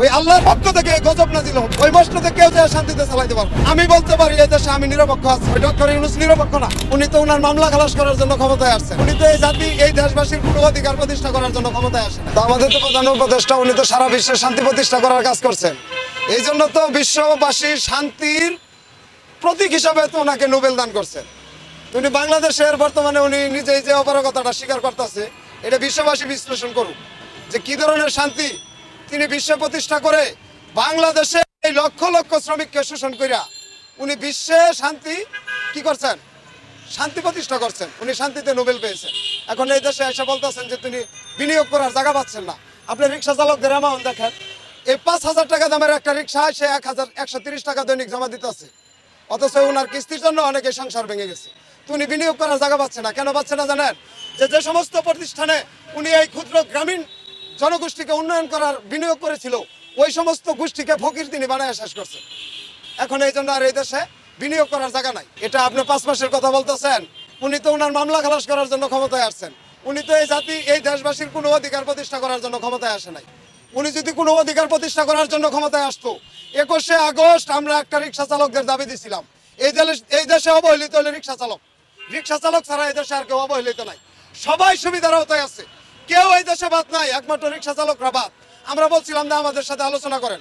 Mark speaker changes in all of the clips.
Speaker 1: ওই আল্লাহর পক্ষ থেকে গজব নাজিল হবে, ওই মসজিদে কেউ যায় শান্তিতে চালাইতে পারবে। আমি বলতে পারি এই দেশে আমি নিরপেক্ষ আছি, ওই ডক্টর ইউনূস নিরপেক্ষ না। উনি তো ওনার মামলা খালাস করার জন্য ক্ষমতায় আসছেন। উনি তো এই জাতি এই দেশবাসীর পুরো অধিকার প্রতিষ্ঠা করার জন্য ক্ষমতায় আসেন। তো আমাদের তো প্রধান উপদেষ্টা, উনি তো সারা বিশ্বের শান্তি প্রতিষ্ঠা করার কাজ করছেন। এই জন্য তো বিশ্ববাসীর শান্তির প্রতীক হিসাবে তো ওনাকে নোবেল দান করছেন। উনি বাংলাদেশের বর্তমানে উনি নিজেই যে অপারগতাটা স্বীকার করতেছে, এটা বিশ্ববাসী বিশ্লেষণ করুক যে কি ধরনের শান্তি তিনি বিশ্বে প্রতিষ্ঠা করে বাংলাদেশে এই লক্ষ লক্ষ শ্রমিককে শোষণ করিয়া উনি বিশ্বে শান্তি কি করছেন, শান্তি প্রতিষ্ঠা করছেন। উনি শান্তিতে নোবেল পেয়েছেন। এখন এই দেশে এসে বলতেছেন যে তিনি বিনিয়োগ করার জায়গা পাচ্ছেন না। আপনি রিক্সা চালকদের অ্যামাউন্ট দেখেন, এই 5,000 টাকা দামের একটা রিক্সা সে 1,130 টাকা দৈনিক জমা দিতে আছে, অথচ ওনার কিস্তির জন্য অনেকে সংসার ভেঙে গেছে। তো উনি বিনিয়োগ করার জায়গা পাচ্ছে না। কেন পাচ্ছে না জানেন? যে সমস্ত প্রতিষ্ঠানে উনি এই ক্ষুদ্র গ্রামীণ জনগোষ্ঠীকে উন্নয়ন করার বিনিয়োগ করেছিল, ওই সমস্ত গোষ্ঠীকে ফকির তিনি বানায় শেষ করছেন। এখন এই জন্য আর এই দেশে বিনিয়োগ করার জায়গা নাই। এটা আপনি 5 মাসের কথা বলতেছেন, উনি তো ওনার মামলা খালাস করার জন্য ক্ষমতায় আসছেন। উনি তো এই জাতি এই দেশবাসীর কোনো অধিকার প্রতিষ্ঠা করার জন্য ক্ষমতায় আসে নাই। উনি যদি কোনো অধিকার প্রতিষ্ঠা করার জন্য ক্ষমতায় আসতো, 21শে আগস্ট আমরা একটা রিক্সা চালকদের দাবি দিছিলাম, এই দেশে অবহেলিত হলে রিক্সা চালক। রিক্সা চালক ছাড়া এই দেশে আর কেউ অবহেলিত নাই, সবাই সুবিধার আওতায় আছে, কেউ এই দেশে বাদ নাই, একমাত্র রিক্সা চালকরা বাদ। আমরা বলছিলাম যে আমাদের সাথে আলোচনা করেন,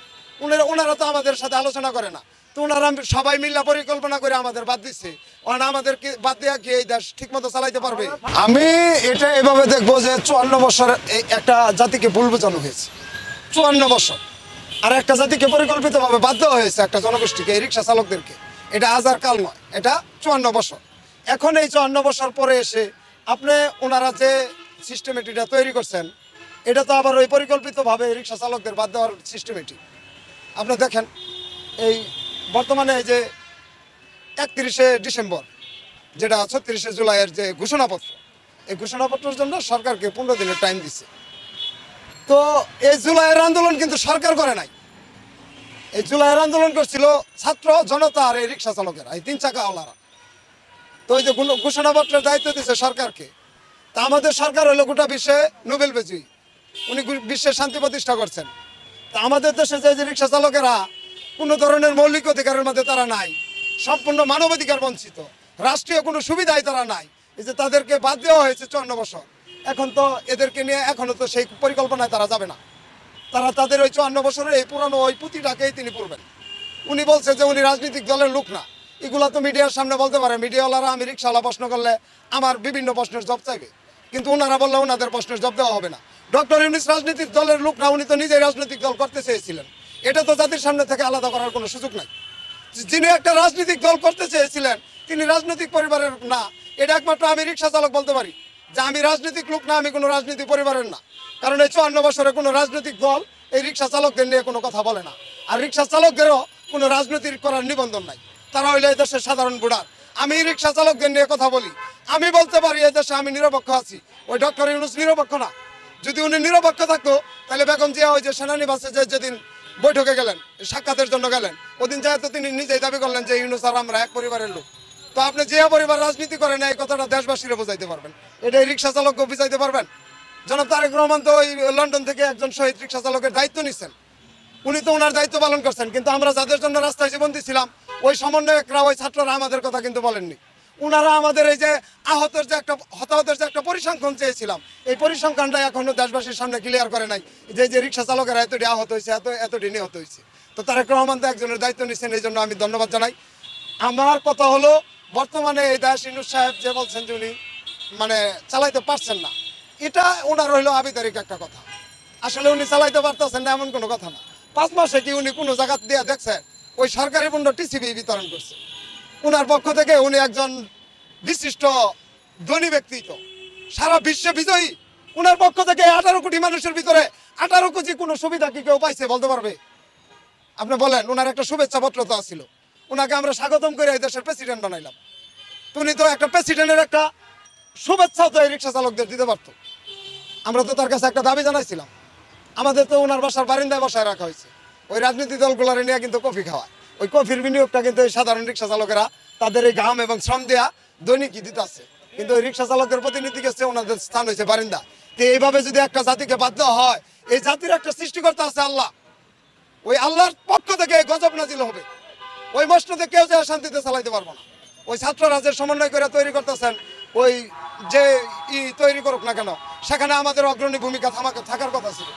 Speaker 1: ওনারা তো আমাদের সাথে আলোচনা করে না। তো ওনারা সবাই মিল্লা পরিকল্পনা করে আমাদের বাদ দিচ্ছে। আমাদেরকে বাদ দেওয়া কি এই দেশ ঠিক মতো চালাইতে পারবে? আমি এটা এভাবে দেখবো যে 54 বছর একটা জাতিকে ভুল বোঝানো হয়েছে। 54 বছর আর একটা জাতিকে পরিকল্পিতভাবে বাধ্য হয়েছে, একটা জনগোষ্ঠীকে, এই রিক্সা চালকদেরকে। এটা আজ আর কাল নয়, এটা 54 বছর। এখন এই 54 বছর পরে এসে আপনি ওনারা যে সিস্টেমেটিকটা তৈরি করছেন, এটা তো আবার ওই পরিকল্পিতভাবে রিক্সা চালকদের বাদ দেওয়ার সিস্টেমেটিক। আপনি দেখেন এই বর্তমানে এই যে 31শে ডিসেম্বর, যেটা 36শে জুলাইয়ের যে ঘোষণাপত্র, এই ঘোষণাপত্রের জন্য সরকারকে 15 দিনের টাইম দিচ্ছে। তো এই জুলাইয়ের আন্দোলন কিন্তু সরকার করে নাই, এই জুলাইয়ের আন্দোলন করছিল ছাত্র জনতা আর এই রিক্সা চালকেরা, এই 3 চাকাওয়ালারা। তো এই যে ঘোষণাপত্রের দায়িত্ব দিচ্ছে সরকারকে। তা আমাদের সরকার হলো গোটা বিশ্বে নোবেল বিজয়ী, উনি বিশ্বের শান্তি প্রতিষ্ঠা করছেন। তা আমাদের দেশে যে রিক্সা চালকেরা কোনো ধরনের মৌলিক অধিকারের মধ্যে তারা নাই, সম্পূর্ণ মানবাধিকার বঞ্চিত, রাষ্ট্রীয় কোনো সুবিধাই তারা নাই। এই যে তাদেরকে বাদ দেওয়া হয়েছে 54 বছর, এখন তো এদেরকে নিয়ে এখনো তো সেই পরিকল্পনায় তারা যাবে না। তারা তাদের ওই 54 বছরের এই পুরানো ওই পুঁতিটাকেই তিনি পড়বেন। উনি বলছে যে উনি রাজনৈতিক দলের লোক না। এগুলা তো মিডিয়ার সামনে বলতে পারে, মিডিয়াওয়ালারা আমি রিক্সাওয়ালা প্রশ্ন করলে আমার বিভিন্ন প্রশ্নের জব চাইবে, কিন্তু ওনারা বললে ওনাদের প্রশ্নের জব দেওয়া হবে না। ডক্টর ইউনূস রাজনৈতিক দলের লোক না, উনি তো নিজেই রাজনৈতিক দল করতে চেয়েছিলেন। এটা তো জাতির সামনে থেকে আলাদা করার কোনো সুযোগ নাই। যিনি একটা রাজনৈতিক দল করতে চেয়েছিলেন তিনি রাজনৈতিক পরিবারের না, এটা একমাত্র আমি রিক্সা চালক বলতে পারি যে আমি রাজনৈতিক লোক না, আমি কোনো রাজনৈতিক পরিবারের না। কারণ এই 54 বছরে কোনো রাজনৈতিক দল এই রিক্সা চালকদের নিয়ে কোনো কথা বলে না, আর রিক্সা চালকদেরও কোনো রাজনীতি করার নিবন্ধন নাই। তারা হইলে এই দেশের সাধারণ ভোটার। আমি রিক্সা চালকদের নিয়ে কথা বলি, আমি বলতে পারি এই দেশে আমি নিরপেক্ষ আছি, ওই ডক্টর ইউনূস নিরপেক্ষ না। যদি উনি নিরপেক্ষ থাকতো তাহলে বেগম জিয়া ওই যে সেনানিবাসে যেদিন বৈঠকে গেলেন, সাক্ষাতের জন্য গেলেন, ওদিন যেহেতু তিনি নিজেই দাবি করলেন যে ইউনূস আর আমরা এক পরিবারের লোক। তো আপনি জিয়া পরিবার রাজনীতি করেন, এই কথাটা দেশবাসীরা বোঝাইতে পারবেন, এটা রিক্সা চালককে বুঝাইতে পারবেন? জনাব তারেক রহমান তো ওই লন্ডন থেকে একজন শহীদ রিক্সা চালকের দায়িত্ব নিচ্ছেন, উনি তো ওনার দায়িত্ব পালন করছেন। কিন্তু আমরা যাদের জন্য রাস্তায় জীবন দিচ্ছিলাম, ওই সমন্বয়করা, ওই ছাত্ররা আমাদের কথা কিন্তু বলেননি। ওনারা আমাদের এই যে হতাহতের যে একটা পরিসংখ্যান চেয়েছিলাম, এই পরিসংখ্যানটা এখনো দেশবাসীর সামনে ক্লিয়ার করে নাই যে রিক্সা চালকেরা এতটি আহত হয়েছে, এতটি নিহত হয়েছে। তো তারেক রহমান তো একজনের দায়িত্ব নিচ্ছেন, এই জন্য আমি ধন্যবাদ জানাই। আমার কথা হলো বর্তমানে এই দেশ ইউনূস সাহেব যে বলছেন যে উনি মানে চালাইতে পারছেন না, এটা ওনার হইলো আবিধারিক একটা কথা। আসলে উনি চালাইতে পারতেছেন না এমন কোনো কথা না। 5 মাসে কি উনি কোনো জায়গা দিয়ে দেখছেন? ওই সরকারি পণ্য টিসিবি বিতরণ করছে ওনার পক্ষ থেকে। উনি একজন বিশিষ্ট ধনী ব্যক্তিত্ব, সারা বিশ্বে বিজয়ী। ওনার পক্ষ থেকে 18 কোটি মানুষের ভিতরে 18 কোটি কোনো সুবিধা কি কেউ পাইছে বলতে পারবে? আপনি বলেন। ওনার একটা শুভেচ্ছা পত্র তো ছিল, ওনাকে আমরা স্বাগতম করে এই দেশের প্রেসিডেন্ট বানাইলাম। উনি তো একটা প্রেসিডেন্টের একটা শুভেচ্ছাও তো এই রিক্সা চালকদের দিতে পারতো। আমরা তো তার কাছে একটা দাবি জানাইছিলাম। আমাদের তো ওনার বাসার বারিন্দায় বসায় রাখা হয়েছে, ওই রাজনৈতিক দলগুলোর নিয়ে কিন্তু কফি খাওয়ায়। ওই কফির বিনিয়োগটা কিন্তু এই সাধারণ রিক্সা চালকেরা তাদের এই ঘাম এবং শ্রম দেয়া দৈনিকই দিতে আছে। কিন্তু ওই রিক্সা চালকের প্রতিনিধি কাছে ওনাদের স্থান হয়েছে বারিন্দা। তো এইভাবে যদি একটা জাতিকে বাধ্য হয়, এই জাতির একটা সৃষ্টিকর্তা আছে আল্লাহ, ওই আল্লাহর পক্ষ থেকে গজব নাজিল হবে। ওই মসনদে কেউ যে শান্তিতে চালাইতে পারবো না। ওই ছাত্ররা যে সমন্বয় করে তৈরি করতেছেন, ওই যে তৈরি করুক না কেন, সেখানে আমাদের অগ্রণী ভূমিকা থাকার কথা ছিল।